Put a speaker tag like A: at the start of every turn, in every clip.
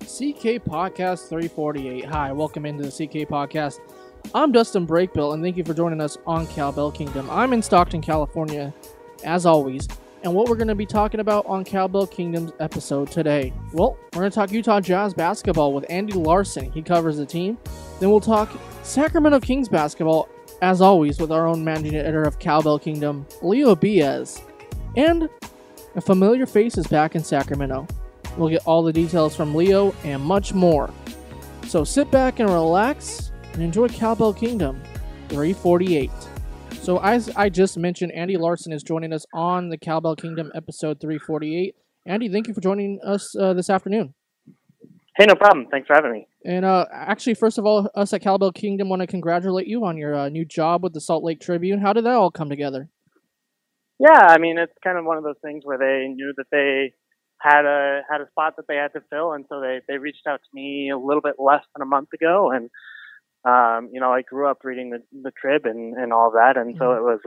A: CK Podcast 348. Hi, welcome into the CK Podcast. I'm Dustin Breakbill, and thank you for joining us on Cowbell Kingdom. I'm in Stockton, California, as always. And what we're going to be talking about on Cowbell Kingdom's episode today? Well, we're going to talk Utah Jazz basketball with Andy Larsen. He covers the team. Then we'll talk Sacramento Kings basketball, as always, with our own managing editor of Cowbell Kingdom, Leo Biaz. And a familiar face is back in Sacramento. We'll get all the details from Leo and much more. So sit back and relax and enjoy Cowbell Kingdom 348. So as I just mentioned, Andy Larsen is joining us on the Cowbell Kingdom episode 348. Andy, thank you for joining us this afternoon.
B: Hey, no problem. Thanks for having me.
A: And actually, first of all, us at Cowbell Kingdom want to congratulate you on your new job with the Salt Lake Tribune. How did that all come together?
B: Yeah, I mean, it's kind of one of those things where they knew that they had a spot that they had to fill, and so they reached out to me a little bit less than a month ago, and I grew up reading the Trib and all of that, and so it was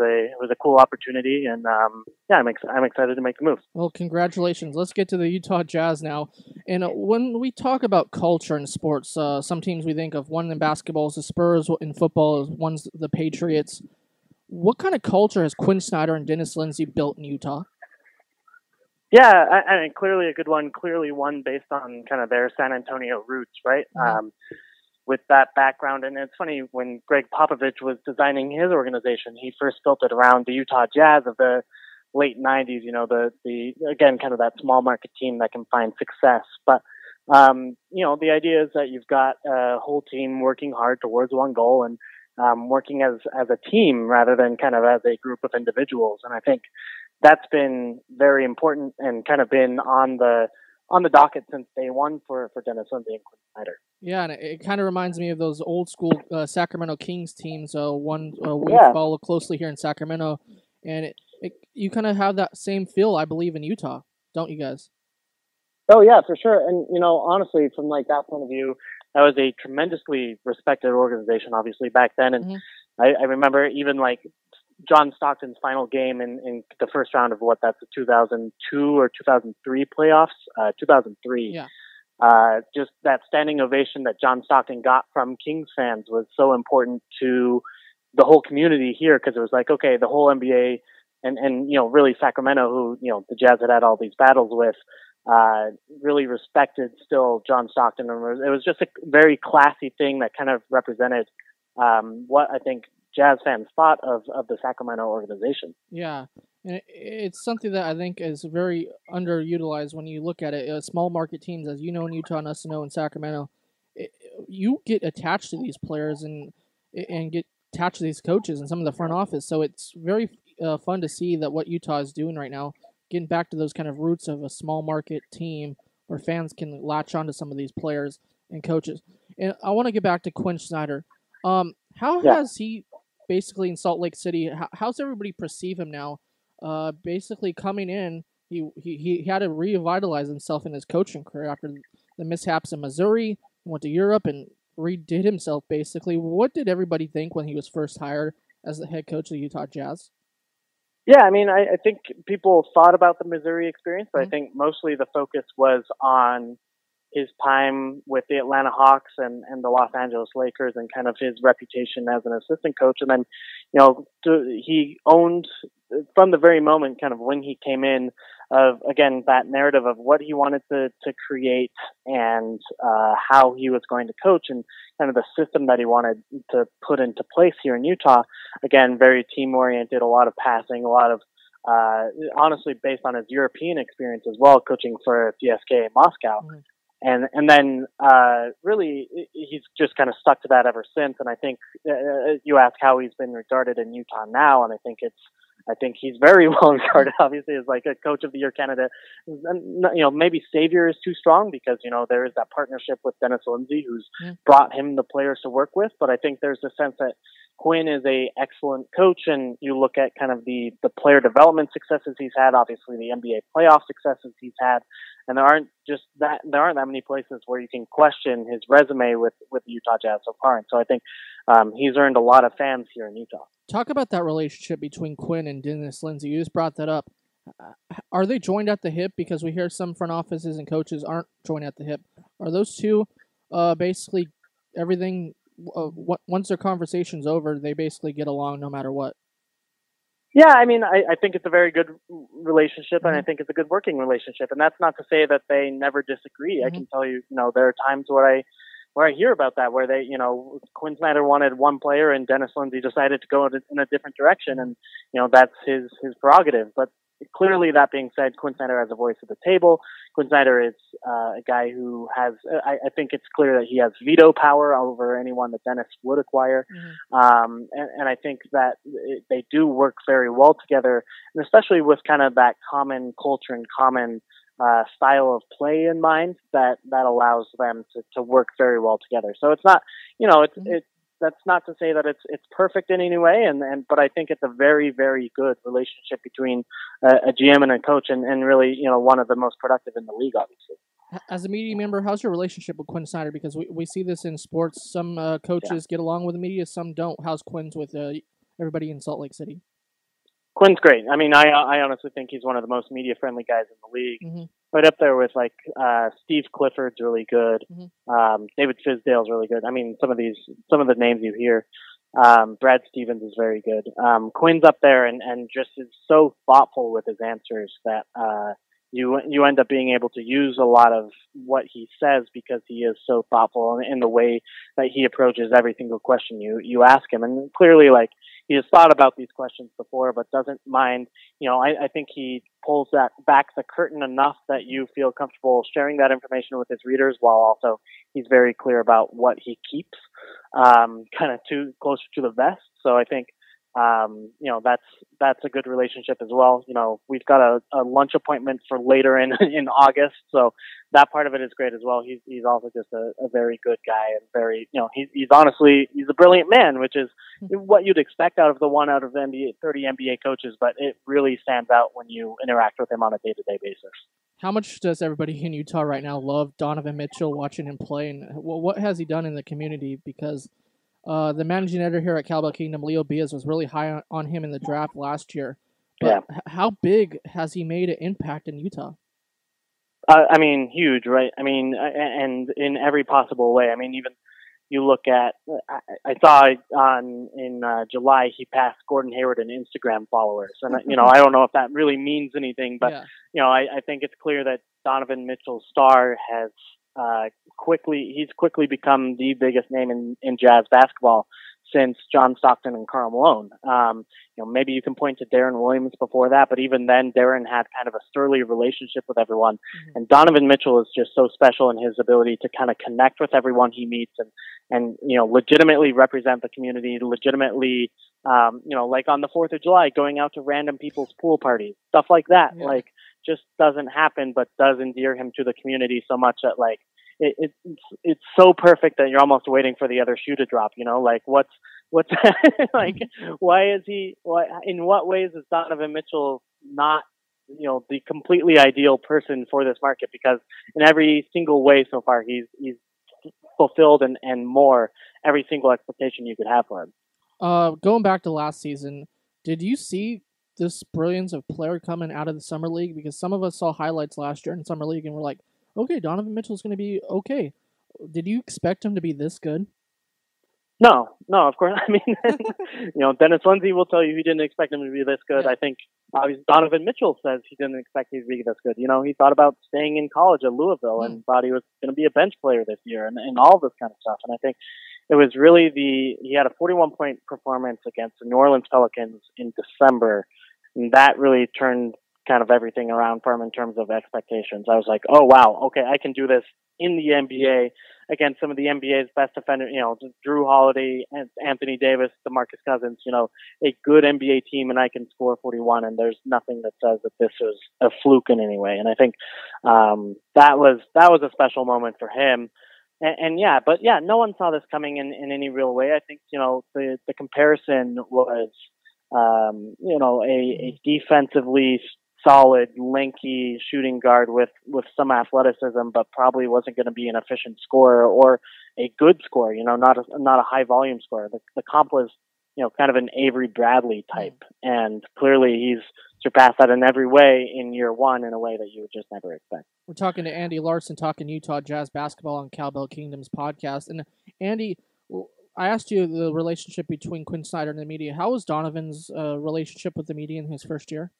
B: a cool opportunity, and I'm excited to make the move.
A: Well, congratulations. Let's get to the Utah Jazz now. And when we talk about culture in sports, some teams we think of, one in basketball is the Spurs, in football is one's the Patriots. What kind of culture has Quinn Snyder and Dennis Lindsey built in Utah?
B: Yeah, I mean, clearly a good one. Clearly one based on kind of their San Antonio roots, right? Mm-hmm. With that background, and it's funny, when Greg Popovich was designing his organization, he first built it around the Utah Jazz of the late '90s. You know, the again, kind of that small market team that can find success. But the idea is that you've got a whole team working hard towards one goal and working as a team rather than kind of as a group of individuals. And I think that's been very important and kind of been on the docket since day one for Dennis Lindsey and Quinn Snyder.
A: Yeah, and it kind of reminds me of those old school Sacramento Kings teams. We follow closely here in Sacramento, and you kind of have that same feel, I believe, in Utah, don't you guys?
B: Oh yeah, for sure. And honestly, from like that point of view, that was a tremendously respected organization, obviously back then. And I remember even like John Stockton's final game in the first round of that's the 2002 or 2003 playoffs, 2003.
A: Yeah.
B: Just that standing ovation that John Stockton got from Kings fans was so important to the whole community here, because it was like, okay, the whole NBA and really Sacramento, who the Jazz had all these battles with, really respected still John Stockton, and it was just a very classy thing that kind of represented what I think Jazz fans thought of the Sacramento organization.
A: Yeah, and it's something that I think is very underutilized when you look at it. Small market teams, as you know in Utah and us know in Sacramento, you get attached to these players and get attached to these coaches and some of the front office. So it's very fun to see that what Utah is doing right now, getting back to those kind of roots of a small market team where fans can latch onto some of these players and coaches. And I want to get back to Quinn Snyder. Has he basically in Salt Lake City, how's everybody perceive him now? Basically coming in, he had to revitalize himself in his coaching career after the mishaps in Missouri. He went to Europe and redid himself basically. What did everybody think when he was first hired as the head coach of the Utah Jazz?
B: Yeah, I mean, I think people thought about the Missouri experience, but I think mostly the focus was on his time with the Atlanta Hawks and the Los Angeles Lakers and kind of his reputation as an assistant coach. And then, he owned from the very moment kind of when he came in of, again, that narrative of what he wanted to create and how he was going to coach and kind of the system that he wanted to put into place here in Utah. Again, very team-oriented, a lot of passing, a lot of honestly based on his European experience as well, coaching for CSKA Moscow. Mm-hmm. And then really he's just kind of stuck to that ever since. And I think you ask how he's been regarded in Utah now, and I think he's very well regarded, obviously, as like a coach of the year candidate. Maybe savior is too strong because, there is that partnership with Dennis Lindsey, who's brought him the players to work with. But I think there's a sense that Quinn is a excellent coach, and you look at kind of the player development successes he's had, obviously the NBA playoff successes he's had, and there aren't that many places where you can question his resume with the Utah Jazz so far. And so I think he's earned a lot of fans here in Utah.
A: Talk about that relationship between Quinn and Dennis Lindsey. You just brought that up. Are they joined at the hip? Because we hear some front offices and coaches aren't joined at the hip. Are those two basically everything? Once their conversation's over, they basically get along no matter what.
B: Yeah, I mean, I think it's a very good relationship, and I
A: Mhm.
B: think it's a good working relationship. And that's not to say that they never disagree. I
A: Mhm.
B: can tell you, there are times where I hear about that, where they, Quinn Snyder wanted one player, and Dennis Lindsey decided to go in a different direction, and that's his prerogative. But clearly, that being said, Quinn Snyder has a voice at the table. Quinn Snyder is a guy who has. I think it's clear that he has veto power over anyone that Dennis would acquire.
A: Mhm.
B: And I think that they do work very well together, and especially with kind of that common culture and common style of play in mind, that allows them to work very well together. So it's not, that's not to say that it's perfect in any way, but I think it's a very, very good relationship between a GM and a coach, and really, one of the most productive in the league, obviously.
A: As a media member, how's your relationship with Quinn Snyder? Because we see this in sports. Some coaches get along with the media, some don't. How's Quinn's with everybody in Salt Lake City?
B: Quinn's great. I mean, I honestly think he's one of the most media friendly guys in the league.
A: Mm-hmm.
B: Right up there with Steve Clifford's really good.
A: Mm-hmm.
B: David Fizdale's really good. I mean, some of the names you hear. Brad Stevens is very good. Quinn's up there and just is so thoughtful with his answers that you end up being able to use a lot of what he says because he is so thoughtful in the way that he approaches every single question you ask him. And clearly, he has thought about these questions before, but doesn't mind. I think he pulls that back the curtain enough that you feel comfortable sharing that information with his readers, while also he's very clear about what he keeps, kind of too closer to the vest. So I think, that's a good relationship as well. We've got a lunch appointment for later in August, so that part of it is great as well. He's also just a very good guy, and very, he's honestly, he's a brilliant man, which is what you'd expect out of the 30 NBA coaches, but it really stands out when you interact with him on a day-to-day basis.
A: How much does everybody in Utah right now love Donovan Mitchell, watching him play, and what has he done in the community? Because the managing editor here at Cowbell Kingdom, Leo Bias, was really high on him in the draft last year. But how big has he made an impact in Utah?
B: I mean, huge, right? I mean, and in every possible way. I mean, even you look at, I saw in July he passed Gordon Hayward in Instagram followers, and I don't know if that really means anything, but I think it's clear that Donovan Mitchell's star has he's quickly become the biggest name in Jazz basketball since John Stockton and Karl Malone. Maybe you can point to Darren Williams before that, but even then, Darren had kind of a surly relationship with everyone. Mm-hmm. And Donovan Mitchell is just so special in his ability to kind of connect with everyone he meets and legitimately represent the community, legitimately, like on the 4th of July, going out to random people's pool parties, stuff like that. Yeah. Just doesn't happen, but does endear him to the community so much that it's so perfect that you're almost waiting for the other shoe to drop. What's why is he? In what ways is Donovan Mitchell not the completely ideal person for this market? Because in every single way so far, he's fulfilled and more every single expectation you could have for him.
A: Going back to last season, did you see this brilliance of player coming out of the summer league? Because some of us saw highlights last year in summer league and we're like, okay, Donovan Mitchell's going to be okay. Did you expect him to be this good?
B: No, of course. I mean, Dennis Lindsey will tell you he didn't expect him to be this good. Yeah. I think Donovan Mitchell says he didn't expect him to be this good. He thought about staying in college at Louisville and thought he was going to be a bench player this year and all this kind of stuff. And I think it was really he had a 41-point performance against the New Orleans Pelicans in December, and that really turned kind of everything around for him in terms of expectations. I was like, oh wow, okay, I can do this in the NBA against some of the NBA's best defenders, Drew Holiday, and Anthony Davis, DeMarcus Cousins, a good NBA team, and I can score 41, and there's nothing that says that this was a fluke in any way. And I think that was a special moment for him. And no one saw this coming in any real way. I think, the comparison was, a defensively solid, lanky shooting guard with some athleticism, but probably wasn't going to be an efficient scorer or a good scorer, not a high volume scorer. The comp was, kind of an Avery Bradley type. And clearly surpass that in every way in year one in a way that you would just never expect.
A: We're talking to Andy Larsen, talking Utah Jazz basketball on Cowbell Kingdom's podcast. And Andy, I asked you the relationship between Quinn Snyder and the media. How was Donovan's relationship with the media in his first year?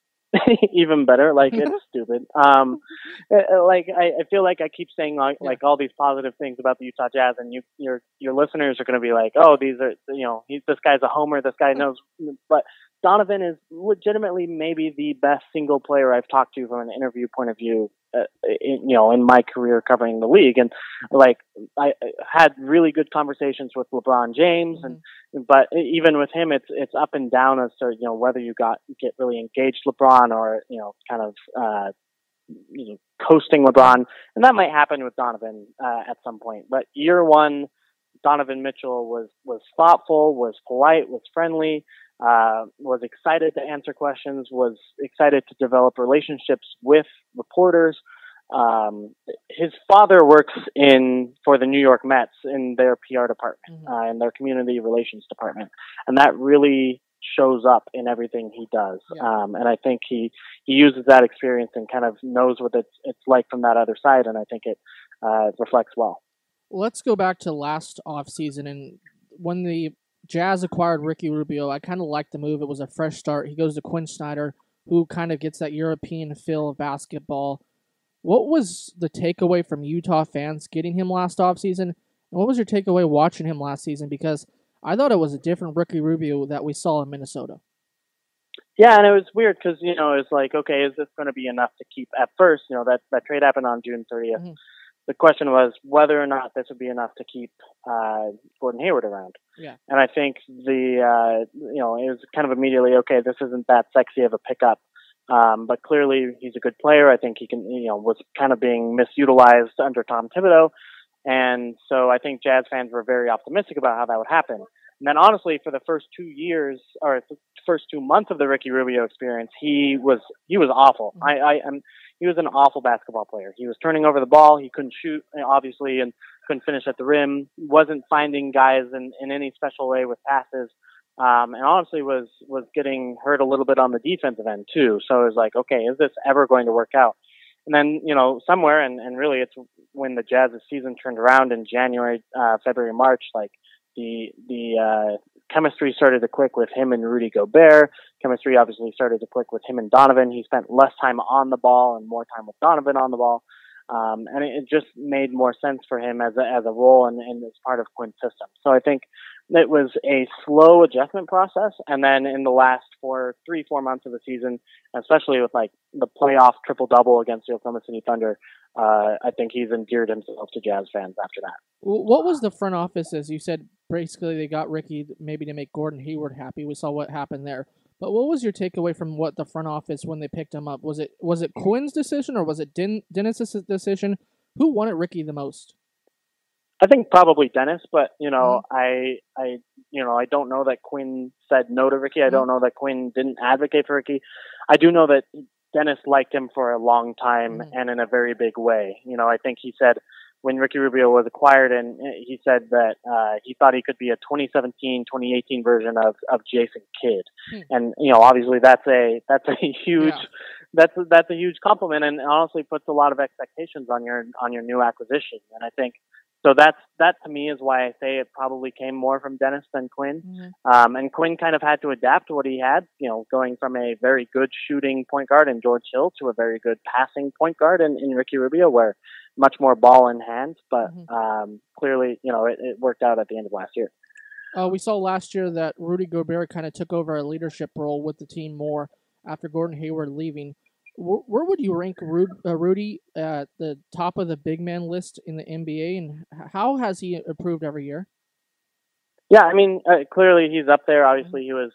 B: Even better. Like, it's stupid. Like, I feel like I keep saying like all these positive things about the Utah Jazz, and your listeners are going to be like, oh, these are, this guy's a homer. This guy knows. But Donovan is legitimately maybe the best single player I've talked to from an interview point of view, in my career covering the league. And like, I had really good conversations with LeBron James, but even with him, it's up and down as to, whether you get really engaged LeBron or, kind of, coasting LeBron. And that might happen with Donovan, at some point. But year one, Donovan Mitchell was thoughtful, was polite, was friendly, was excited to answer questions, was excited to develop relationships with reporters. His father works for the New York Mets in their PR department, in their community relations department. And that really shows up in everything he does. Yeah. And I think he uses that experience and kind of knows what it's like from that other side. And I think it reflects well.
A: Let's go back to last offseason, and when the Jazz acquired Ricky Rubio, I kind of liked the move. It was a fresh start. He goes to Quinn Snyder, who kind of gets that European feel of basketball. What was the takeaway from Utah fans getting him last offseason? And what was your takeaway watching him last season? Because I thought it was a different Ricky Rubio that we saw in Minnesota.
B: Yeah, and it was weird because, it was like, okay, is this going to be enough to keep at first? That trade happened on June 30th. The question was whether or not this would be enough to keep Gordon Hayward around.
A: Yeah.
B: And I think it was kind of immediately, okay, this isn't that sexy of a pickup. But clearly he's a good player. I think he can, was kind of being misutilized under Tom Thibodeau. And so I think Jazz fans were very optimistic about how that would happen. And then honestly, for the first 2 years or the first 2 months of the Ricky Rubio experience, he was awful. He was an awful basketball player. He was turning over the ball. He couldn't shoot, obviously, and couldn't finish at the rim. Wasn't finding guys in any special way with passes. And honestly was getting hurt a little bit on the defensive end too. So it was like, okay, is this ever going to work out? And then, somewhere, and really it's when the Jazz's season turned around in January, February, March, like the chemistry started to click with him and Rudy Gobert. Chemistry obviously started to click with him and Donovan. He spent less time on the ball and more time with Donovan on the ball. And it just made more sense for him as a role and as part of Quinn's system. So I think it was a slow adjustment process. And then in the last 4 months of the season, especially with like the playoff triple-double against the Oklahoma City Thunder, I think he's endeared himself to Jazz fans after that.
A: What was the front office, as you said, basically they got Ricky maybe to make Gordon Hayward happy. We saw what happened there. But what was your takeaway from what the front office when they picked him up? Was it Quinn's decision or was it Dennis's decision? Who wanted Ricky the most?
B: I think probably Dennis, but I don't know that Quinn said no to Ricky. I don't know that Quinn didn't advocate for Ricky. I do know that Dennis liked him for a long time and in a very big way. I think he said when Ricky Rubio was acquired, and he said that he thought he could be a 2017, 2018 version of Jason Kidd. And obviously that's a huge that's a huge compliment, and honestly puts a lot of expectations on your new acquisition. And I think so that to me is why I say it probably came more from Dennis than Quinn. And Quinn kind of had to adapt to what he had, going from a very good shooting point guard in George Hill to a very good passing point guard in Ricky Rubio, where much more ball in hand. But clearly, it worked out at the end of last year.
A: We saw last year that Rudy Gobert kind of took over a leadership role with the team more after Gordon Hayward leaving. Where would you rank Rudy at the top of the big man list in the NBA, and how has he improved every year?
B: Yeah, I mean, clearly he's up there. Obviously, he was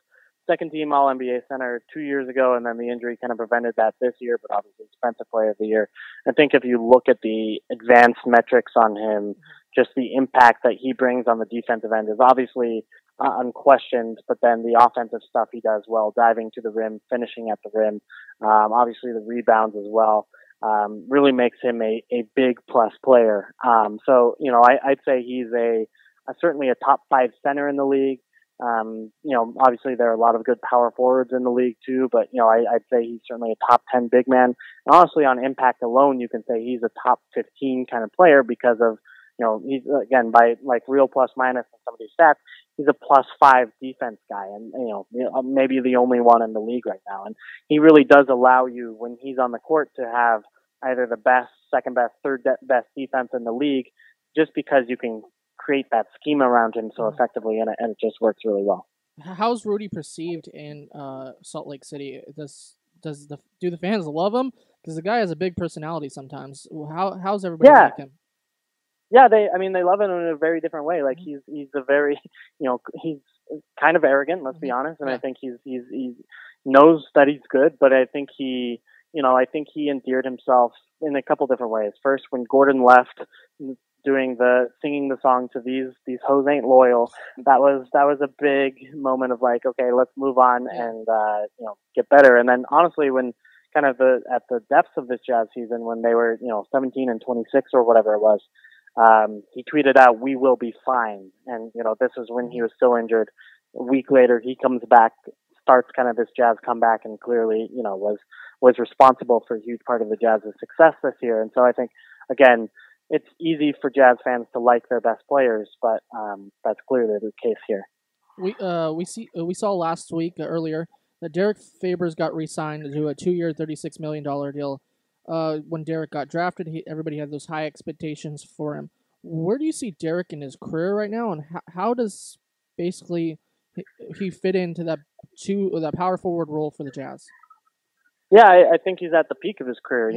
B: second-team All-NBA center 2 years ago, and then the injury kind of prevented that this year, but obviously Defensive Player of the Year. I think if you look at the advanced metrics on him, just the impact that he brings on the defensive end is obviously unquestioned, but then the offensive stuff he does well, diving to the rim, finishing at the rim, obviously the rebounds as well, really makes him a big plus player. So, I'd say he's certainly a top 5 center in the league. Obviously there are a lot of good power forwards in the league too, but I'd say he's certainly a top 10 big man. And honestly, on impact alone, you can say he's a top 15 kind of player because of, he's again by like real plus minus and some of these stats, he's a +5 defense guy, and maybe the only one in the league right now. And he really does allow you when he's on the court to have either the best, second best, third best defense in the league, just because you can create that scheme around him so effectively, and it just works really well.
A: How's Rudy perceived in Salt Lake City? Do the fans love him? Because the guy has a big personality sometimes. How's everybody like him?
B: Yeah, they love him in a very different way. Like he's a very, he's kind of arrogant, let's be honest, and I think he knows that he's good, but I think he endeared himself in a couple different ways. First, when Gordon left, singing the song to these hoes ain't loyal, that was a big moment of like, okay, let's move on and get better. And then honestly, when kind of at the depths of this Jazz season, when they were 17 and 26 or whatever it was, he tweeted out, "We will be fine." And this is when he was still injured. A week later, he comes back, starts kind of this Jazz comeback, and clearly was responsible for a huge part of the Jazz's success this year. And so I think, again, it's easy for Jazz fans to like their best players, but that's clearly the case here.
A: We saw last week earlier that Derrick Favors got re-signed to a 2-year, $36 million deal. When Derrick got drafted, everybody had those high expectations for him. Where do you see Derrick in his career right now, and how does basically he fit into that power forward role for the Jazz?
B: Yeah, I think he's at the peak of his career.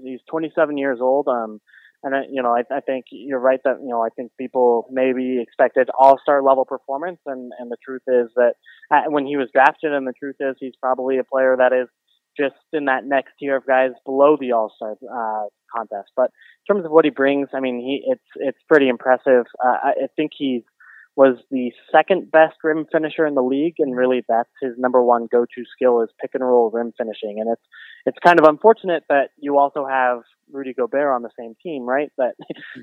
B: He's 27 years old. And I think you're right that I think people maybe expected all-star level performance, and the truth is that when he was drafted, and the truth is he's probably a player that is just in that next tier of guys below the all-star contest. But in terms of what he brings, I mean, it's pretty impressive. I think he was the second best rim finisher in the league, and really that's his number one go-to skill is pick and roll rim finishing. And it's kind of unfortunate that you also have Rudy Gobert on the same team, right? That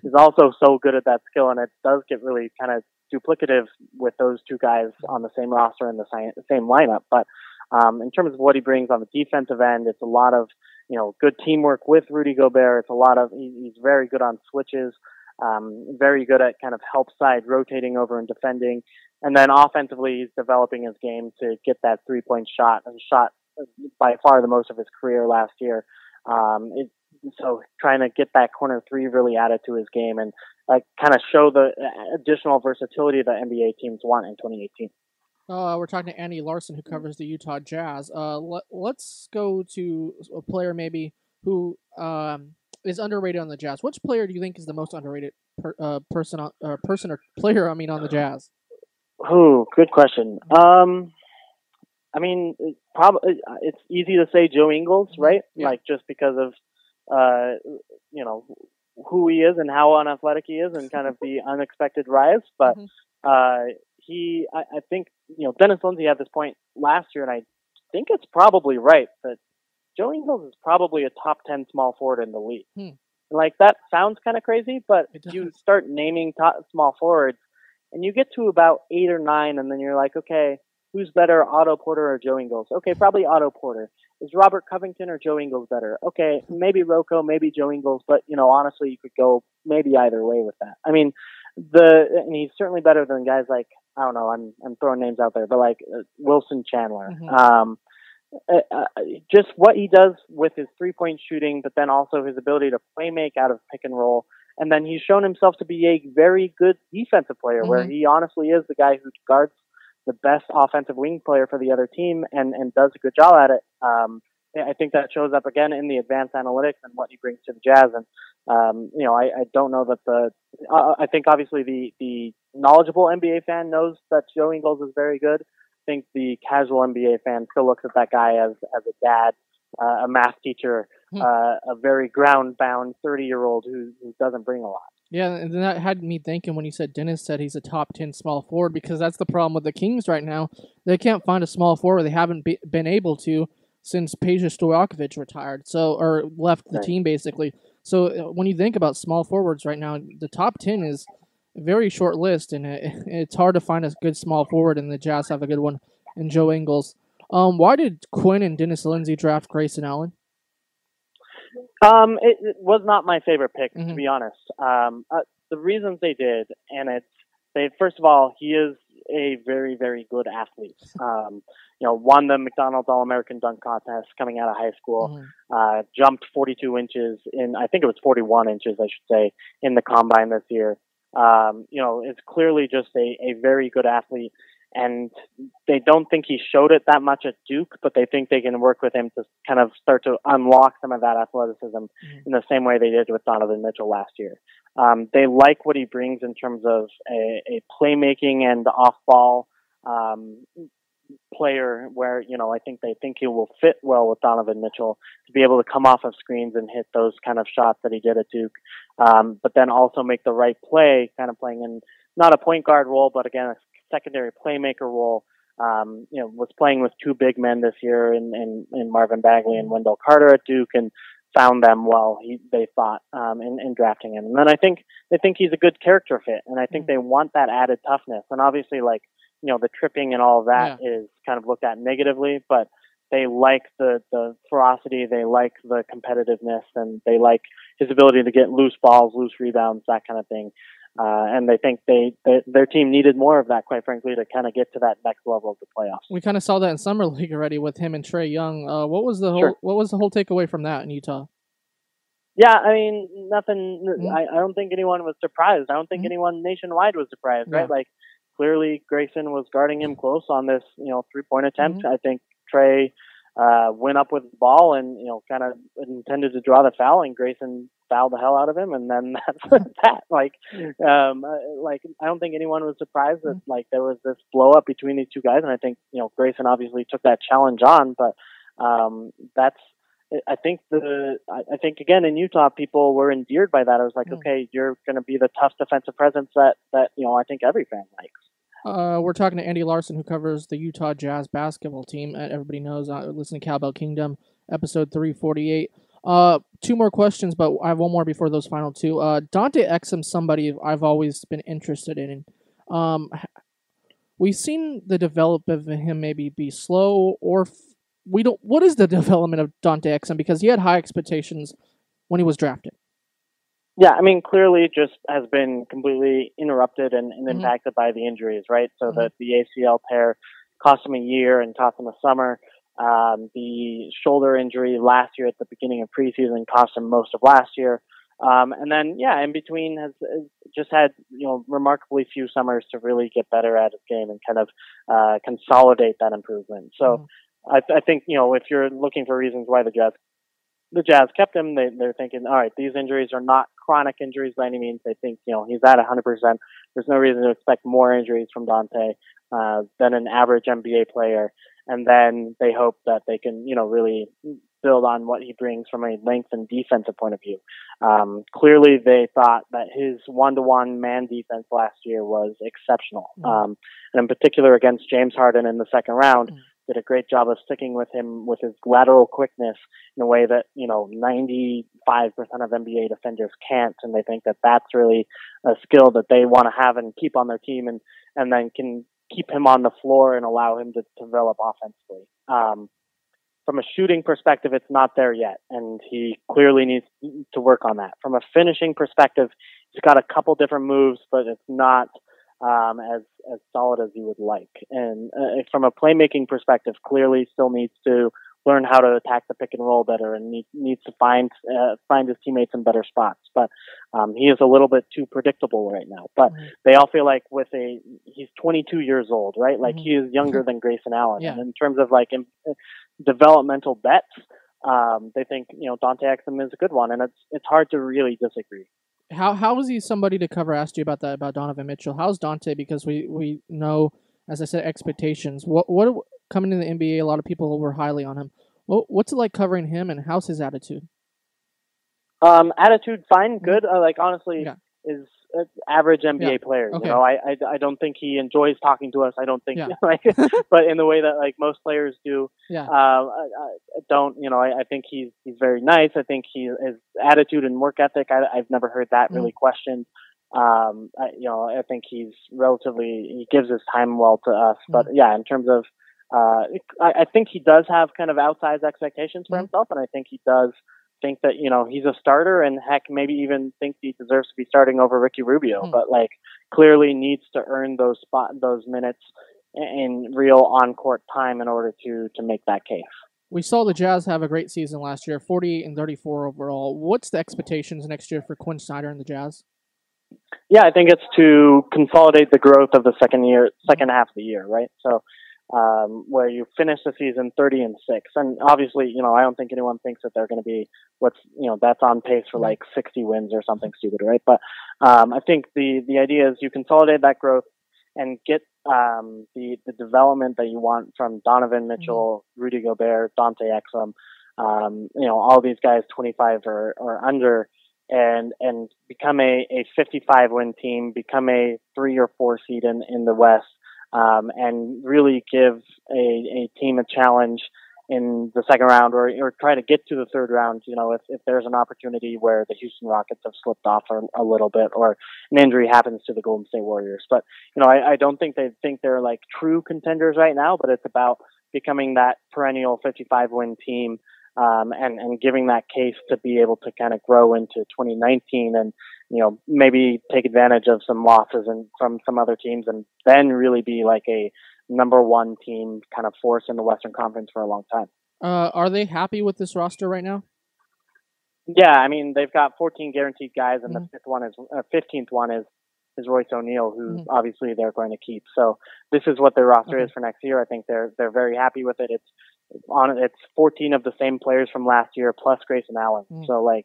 B: is also so good at that skill, and it does get really kind of duplicative with those two guys on the same roster and the same lineup. But in terms of what he brings on the defensive end, it's a lot of good teamwork with Rudy Gobert. It's a lot of he's very good on switches. Very good at kind of help side rotating over and defending. And then offensively, he's developing his game to get that 3-point shot, and shot by far the most of his career last year. So trying to get that corner three really added to his game and kind of show the additional versatility that NBA teams want in 2018.
A: We're talking to Andy Larsen, who covers the Utah Jazz. Let's go to a player maybe who is underrated on the Jazz. Which player do you think is the most underrated person or player? I mean, on the Jazz.
B: Oh, good question. I mean, it's easy to say Joe Ingles, right? Yeah. Like just because of who he is and how unathletic he is, and kind of the unexpected rise. But I think Dennis Lindsey had this point last year, and I think it's probably right that Joe Ingles is probably a top 10 small forward in the league. Like, that sounds kind of crazy, but you start naming top small forwards, and you get to about 8 or 9, and then you're like, okay, who's better, Otto Porter or Joe Ingles? Okay, probably Otto Porter. Is Robert Covington or Joe Ingles better? Okay, maybe Rocco, maybe Joe Ingles, but, honestly, you could go maybe either way with that. I mean, and he's certainly better than guys like, I don't know, I'm throwing names out there, but like Wilson Chandler. Just what he does with his 3-point shooting, but then also his ability to play make out of pick and roll. And then he's shown himself to be a very good defensive player, where he honestly is the guy who guards the best offensive wing player for the other team and does a good job at it. I think that shows up again in the advanced analytics and what he brings to the Jazz. And, I don't know that I think obviously the knowledgeable NBA fan knows that Joe Ingles is very good. I think the casual NBA fan still looks at that guy as a dad, a math teacher, a very ground-bound 30-year-old who doesn't bring a lot.
A: Yeah, and that had me thinking when you said Dennis said he's a top 10 small forward, because that's the problem with the Kings right now. They can't find a small forward. They haven't been able to since Peja Stojakovic retired, or left the team basically. So when you think about small forwards right now, the top 10 is very short list, and it's hard to find a good small forward, and the Jazz have a good one in Joe Ingles. Why did Quinn and Dennis Lindsey draft Grayson Allen?
B: It was not my favorite pick, to be honest. The reasons they did, and first of all, he is a very, very good athlete. Won the McDonald's All-American dunk contest coming out of high school, jumped 42 inches I think it was 41 inches, I should say, in the combine this year. It's clearly just a very good athlete. And they don't think he showed it that much at Duke, but they think they can work with him to kind of start to unlock some of that athleticism in the same way they did with Donovan Mitchell last year. They like what he brings in terms of a playmaking and off-ball player where, I think they think he will fit well with Donovan Mitchell to be able to come off of screens and hit those kind of shots that he did at Duke, but then also make the right play, kind of playing in not a point guard role, but again, a secondary playmaker role. Was playing with two big men this year in Marvin Bagley and Wendell Carter at Duke, and found them well, they thought, in drafting him. And then I think they think he's a good character fit, and I think they want that added toughness. And obviously, the tripping and all of that is kind of looked at negatively, but they like the ferocity, they like the competitiveness, and they like his ability to get loose balls, loose rebounds, that kind of thing. And they think their team needed more of that, quite frankly, to kind of get to that next level of the playoffs.
A: We kind of saw that in summer league already with him and Trae Young. What was the whole takeaway from that in Utah?
B: Yeah, I mean, nothing. I don't think anyone was surprised. I don't think anyone nationwide was surprised, right? Like, clearly Grayson was guarding him close on this, 3-point attempt. I think Trae went up with the ball and, kind of intended to draw the foul, and Grayson fouled the hell out of him, and then that's that. I don't think anyone was surprised that there was this blow up between these two guys, and I think Grayson obviously took that challenge on, but I think again in Utah people were endeared by that. I was like, okay, you're going to be the tough defensive presence that I think every fan likes.
A: We're talking to Andy Larsen, who covers the Utah Jazz basketball team. Everybody knows. Listen to Cowbell Kingdom, episode 348. Two more questions, but I have one more before those final two. Dante Exum, somebody I've always been interested in. We've seen the development of him maybe be slow, or we don't. What is the development of Dante Exum? Because he had high expectations when he was drafted.
B: Yeah, I mean, clearly just has been completely interrupted and impacted by the injuries, right? So that the ACL tear cost him a year and cost him a summer. The shoulder injury last year at the beginning of preseason cost him most of last year. And then, in between has just had, remarkably few summers to really get better at his game and kind of consolidate that improvement. So I think, if you're looking for reasons why the Jazz kept him, they're thinking, all right, these injuries are not chronic injuries by any means. They think, he's at 100%. There's no reason to expect more injuries from Dante than an average NBA player. And then they hope that they can, really build on what he brings from a length and defensive point of view. Clearly, they thought that his one-to-one man defense last year was exceptional. And in particular against James Harden in the second round, did a great job of sticking with him with his lateral quickness in a way that, 95% of NBA defenders can't. And they think that that's really a skill that they want to have and keep on their team, and then can keep him on the floor and allow him to develop offensively. From a shooting perspective, it's not there yet, and he clearly needs to work on that. From a finishing perspective, he's got a couple different moves, but it's not as solid as you would like. And from a playmaking perspective, clearly still needs to learn how to attack the pick and roll better, and needs to find his teammates in better spots. But he is a little bit too predictable right now. But they all feel like he's 22 years old, right? Like he is younger than Grayson Allen. Yeah. And in terms of developmental bets, they think Dante Exum is a good one, and it's hard to really disagree.
A: How is he somebody to cover? Asked you about that, about Donovan Mitchell. How's Dante? Because we know, as I said, expectations. What coming into the NBA, a lot of people were highly on him. What's it like covering him, and how's his attitude?
B: Attitude, fine, good. Honestly, is average NBA player. Okay. I don't think he enjoys talking to us. I don't think but in the way that most players do. Yeah. I think he's very nice. I think his attitude and work ethic, I've never heard that really questioned. I think he gives his time well to us. But yeah, in terms of, I think he does have kind of outsized expectations for himself, and I think he does think that, he's a starter, and heck, maybe even thinks he deserves to be starting over Ricky Rubio, but like clearly needs to earn those minutes in real on-court time in order to make that case.
A: We saw the Jazz have a great season last year, 48 and 34 overall. What's the expectations next year for Quinn Snyder and the Jazz?
B: Yeah, I think it's to consolidate the growth of the second half of the year, right? So, where you finish the season 30-6, and obviously, I don't think anyone thinks that they're going to be that's on pace for like 60 wins or something stupid, right? But I think the idea is you consolidate that growth and get the development that you want from Donovan Mitchell, Rudy Gobert, Dante Exum, all these guys 25 or under, and become a 55 win team, become a 3 or 4 seed in the West, and really give a team a challenge in the second round, or try to get to the third round, if there's an opportunity where the Houston Rockets have slipped off a little bit, or an injury happens to the Golden State Warriors. But, I don't think they think they're like true contenders right now, but it's about becoming that perennial 55 win team, and giving that case to be able to kind of grow into 2019 and, maybe take advantage of some losses from some other teams, and then really be like a number one team kind of force in the Western Conference for a long time.
A: Are they happy with this roster right now?
B: Yeah, I mean, they've got 14 guaranteed guys, and the 15th one is Royce O'Neal, who obviously they're going to keep. So this is what their roster is for next year. I think they're very happy with it. It's 14 of the same players from last year plus Grayson Allen. So like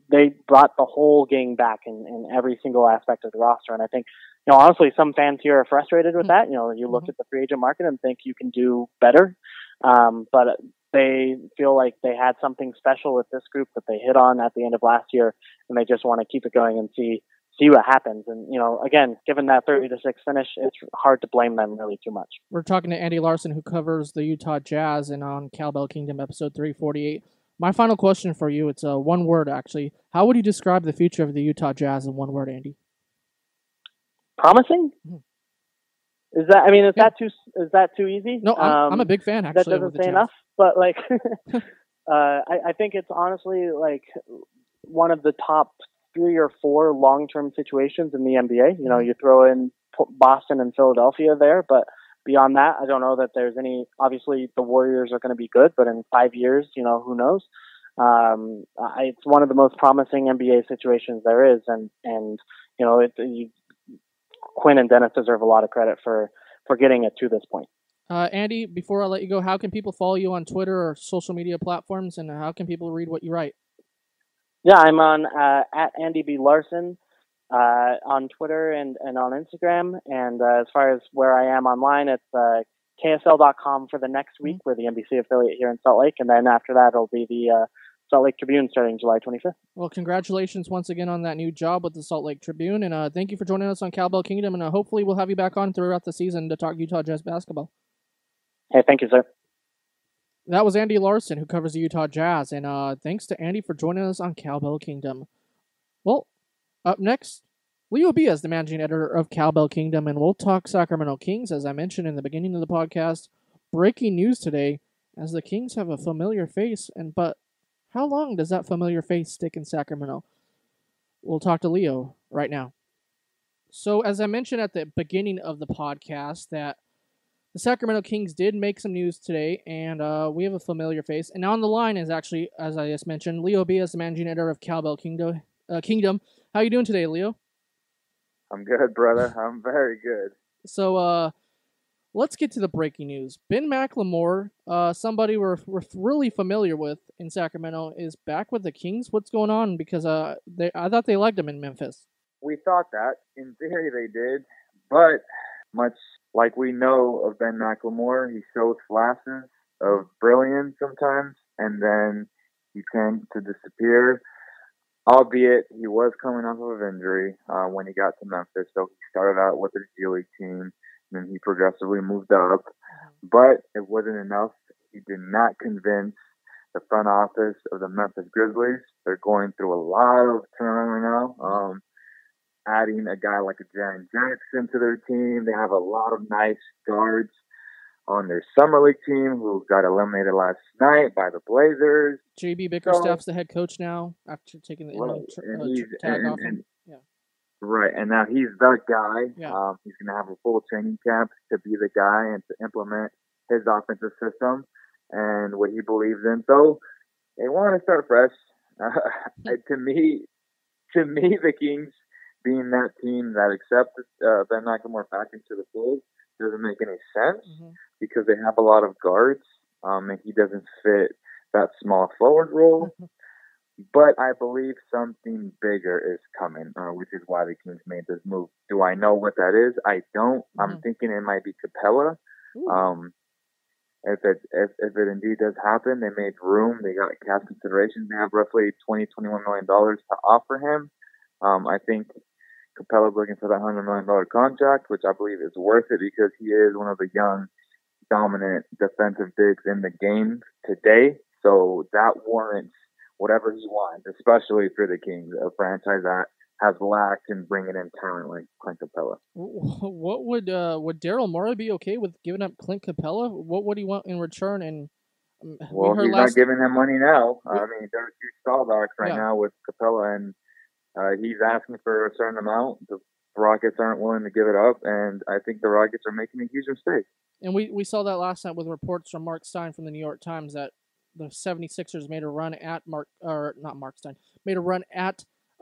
B: they brought the whole gang back in every single aspect of the roster, and I think, honestly, some fans here are frustrated with that. You look at the free agent market and think you can do better, but they feel like they had something special with this group that they hit on at the end of last year, and they just want to keep it going and see what happens. And, again, given that 30-6 finish, it's hard to blame them really too much.
A: We're talking to Andy Larsen, who covers the Utah Jazz, and on Cowbell Kingdom episode 348. My final question for you, it's one word, actually. How would you describe the future of the Utah Jazz in one word, Andy?
B: Promising? Is that too easy?
A: No, I'm a big fan, actually.
B: That doesn't say enough, but like, I think it's honestly like one of the top 3 or 4 long-term situations in the NBA. You throw in Boston and Philadelphia there, but beyond that, I don't know that there's any. Obviously, the Warriors are going to be good, but in 5 years, who knows? It's one of the most promising NBA situations there is, and Quinn and Dennis deserve a lot of credit for getting it to this point.
A: Andy, before I let you go, how can people follow you on Twitter or social media platforms, and how can people read what you write?
B: Yeah, I'm on at Andy B. Larsen on Twitter and on Instagram. And as far as where I am online, it's KSL.com for the next week. We're the NBC affiliate here in Salt Lake. And then after that, it'll be the Salt Lake Tribune starting July 25th.
A: Well, congratulations once again on that new job with the Salt Lake Tribune. And thank you for joining us on Cowbell Kingdom. And hopefully we'll have you back on throughout the season to talk Utah Jazz basketball.
B: Hey, thank you, sir.
A: That was Andy Larsen, who covers the Utah Jazz. And thanks to Andy for joining us on Cowbell Kingdom. Well, up next, Leo B. is the managing editor of Cowbell Kingdom, and we'll talk Sacramento Kings, as I mentioned in the beginning of the podcast. Breaking news today, as the Kings have a familiar face, but how long does that familiar face stick in Sacramento? We'll talk to Leo right now. So, as I mentioned at the beginning of the podcast, that the Sacramento Kings did make some news today, and we have a familiar face. And on the line is actually, as I just mentioned, Leo B. is the managing editor of Cowbell Kingdom. How you doing today, Leo?
C: I'm good, brother. I'm very good.
A: So, let's get to the breaking news. Ben McLemore, somebody we're really familiar with in Sacramento, is back with the Kings. What's going on? Because I thought they liked him in Memphis.
C: We thought that. In theory, they did. But much like we know of Ben McLemore, he shows flashes of brilliance sometimes, and then he tends to disappear. Albeit, he was coming off of an injury when he got to Memphis. So he started out with the G League team, and then he progressively moved up. But it wasn't enough. He did not convince the front office of the Memphis Grizzlies. They're going through a lot of turnaround right now. Adding a guy like a Jaren Jackson to their team. They have a lot of nice guards on their summer league team who got eliminated last night by the Blazers.
A: JB Bickerstaff's the head coach now after taking the interim tag off him. Yeah.
C: Right, and now he's the guy.
A: Yeah.
C: He's going to have a full training camp to be the guy and to implement his offensive system and what he believes in. So they want to start fresh. To me, the Kings being that team that accepted Ben McLemore back into the fold doesn't make any sense because they have a lot of guards, and he doesn't fit that small forward role. But I believe something bigger is coming, which is why the Kings made this move. Do I know what that is? I don't. I'm thinking it might be Capella. If it indeed does happen, they made room. They got cap consideration. They have roughly $21 million to offer him. I think Capella's looking for that $100 million contract, which I believe is worth it because he is one of the young, dominant defensive bigs in the game today. So that warrants whatever he wants, especially for the Kings, a franchise that has lacked in bringing in talent like Clint Capella.
A: What would Daryl Morey be okay with giving up Clint Capella? What would he want in return? And
C: well, he's not giving him money now. I mean, there's huge stallbacks right now with Capella, and he's asking for a certain amount. The Rockets aren't willing to give it up, and I think the Rockets are making a huge mistake.
A: And we saw that last night with reports from Mark Stein from the New York Times that the 76ers made a run at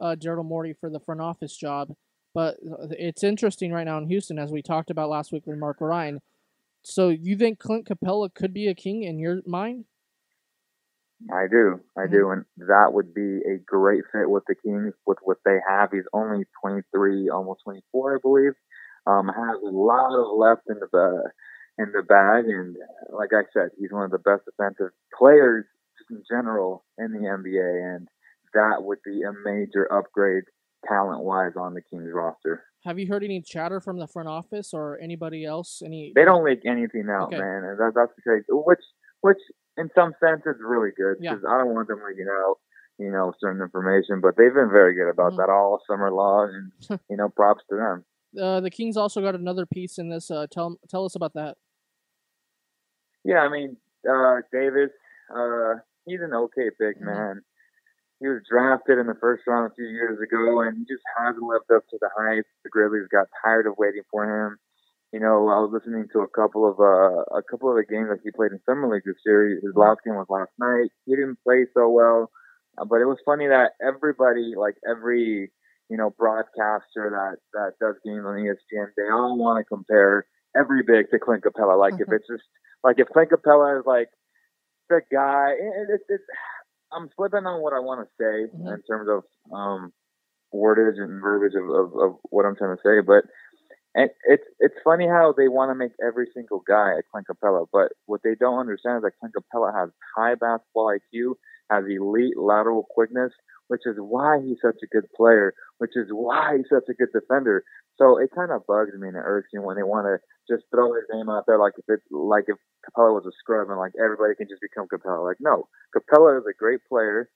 A: Daryl Morey for the front office job. But it's interesting right now in Houston, as we talked about last week with Mark Ryan. So you think Clint Capella could be a King in your mind?
C: I do, and that would be a great fit with the Kings with what they have. He's only 23, almost 24, I believe. Has a lot of left in the bag, and like I said, he's one of the best defensive players just in general in the NBA, and that would be a major upgrade talent-wise on the Kings roster.
A: Have you heard any chatter from the front office or anybody else?
C: They don't leak anything out, man, and that's the case. Which in some sense is really good because I don't want them leaking out, certain information. But they've been very good about that all summer long, and props to them.
A: The Kings also got another piece in this. Tell us about that.
C: Yeah, I mean, Davis, he's an okay pick, man. He was drafted in the first round a few years ago, and he just hasn't lived up to the hype. The Grizzlies got tired of waiting for him. I was listening to a couple of the games that he played in summer league this year. His last game was last night. He didn't play so well, but it was funny that everybody, like every broadcaster that does games on ESPN, they all want to compare every big to Clint Capella. Like if it's just like if Clint Capella is like the guy, I'm flipping on what I want to say in terms of wordage and verbiage of what I'm trying to say, but. And it's funny how they want to make every single guy a Clint Capella, but what they don't understand is that Clint Capella has high basketball IQ, has elite lateral quickness, which is why he's such a good player, which is why he's such a good defender. So it kind of bugs me and it irks me when they want to just throw his name out there like if Capella was a scrub and like everybody can just become Capella. Like, no, Capella is a great player.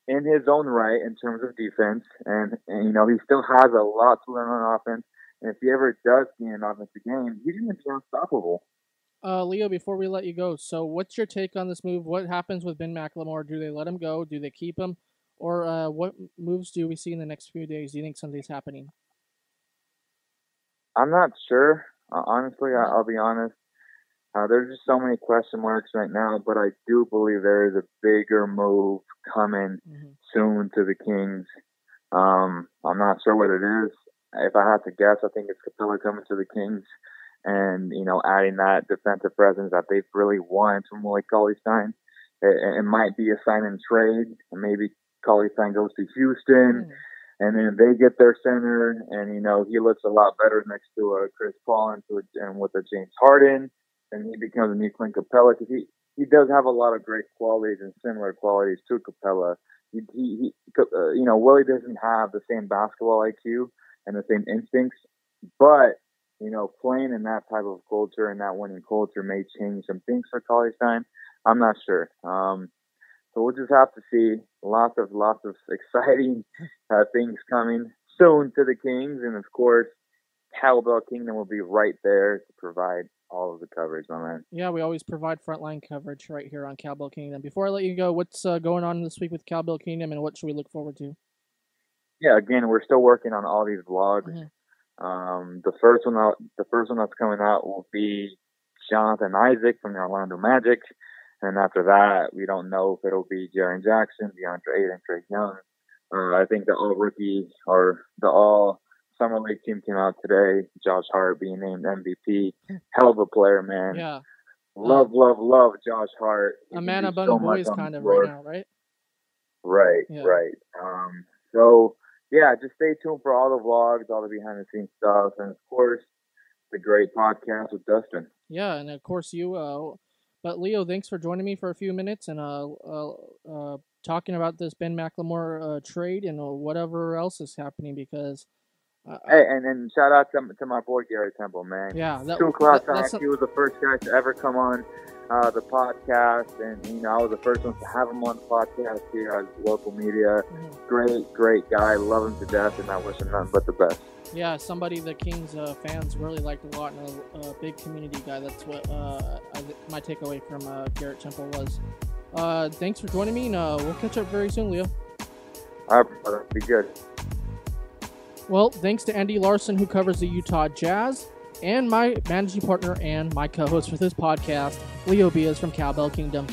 C: In his own right in terms of defense, and he still has a lot to learn on offense. And if he ever does see an offensive game, he's going to be unstoppable.
A: Leo, before we let you go, so what's your take on this move? What happens with Ben McLemore? Do they let him go? Do they keep him? Or what moves do we see in the next few days? Do you think something's happening?
C: I'm not sure. Honestly, I'll be honest. There's just so many question marks right now, but I do believe there is a bigger move coming soon to the Kings. I'm not sure what it is. If I had to guess, I think it's Capella coming to the Kings and, adding that defensive presence that they've really wanted from Willie Cauley-Stein. It might be a sign and trade. Maybe Cauley-Stein goes to Houston and then they get their center and, he looks a lot better next to Chris Paul and with a James Harden. And he becomes a new Clint Capella because he does have a lot of great qualities and similar qualities to Capella. Willie doesn't have the same basketball IQ and the same instincts, but playing in that type of culture and that winning culture may change some things for Cauley-Stein. I'm not sure. So we'll just have to see. Lots of exciting things coming soon to the Kings, and of course, Cowbell Kingdom will be right there to provide all of the coverage, my man.
A: Yeah, we always provide frontline coverage right here on Cowbell Kingdom. Before I let you go, what's going on this week with Cowbell Kingdom, and what should we look forward to?
C: Yeah, again, we're still working on all these vlogs. The first one that's coming out will be Jonathan Isaac from the Orlando Magic. And after that, we don't know if it'll be Jaren Jackson, DeAndre Ayton, Trae Young. I think the all-rookie or the all-summer league team came out today. Josh Hart being named MVP. Hell of a player, man.
A: Yeah.
C: Love Josh Hart.
A: A man among boys kind of right now, right?
C: Right,
A: yeah.
C: Right. So, yeah, just stay tuned for all the vlogs, all the behind-the-scenes stuff, and, of course, the great podcast with Dustin.
A: Yeah, and, of course, you but Leo, thanks for joining me for a few minutes and talking about this Ben McLemore trade and whatever else is happening because.
C: Hey, and shout out to my boy Garrett Temple, man.
A: Yeah,
C: 2 o'clock time. He was the first guy to ever come on the podcast, and I was the first one to have him on the podcast here at local media. Great guy, love him to death, and I wish him nothing but the best.
A: Yeah, somebody the Kings fans really liked a lot, and a big community guy. That's what my takeaway from Garrett Temple was. Thanks for joining me, and we'll catch up very soon, Leo.
C: All right, brother. Be good.
A: Well, thanks to Andy Larsen, who covers the Utah Jazz, and my managing partner and my co-host for this podcast, Leo Bias from Cowbell Kingdom.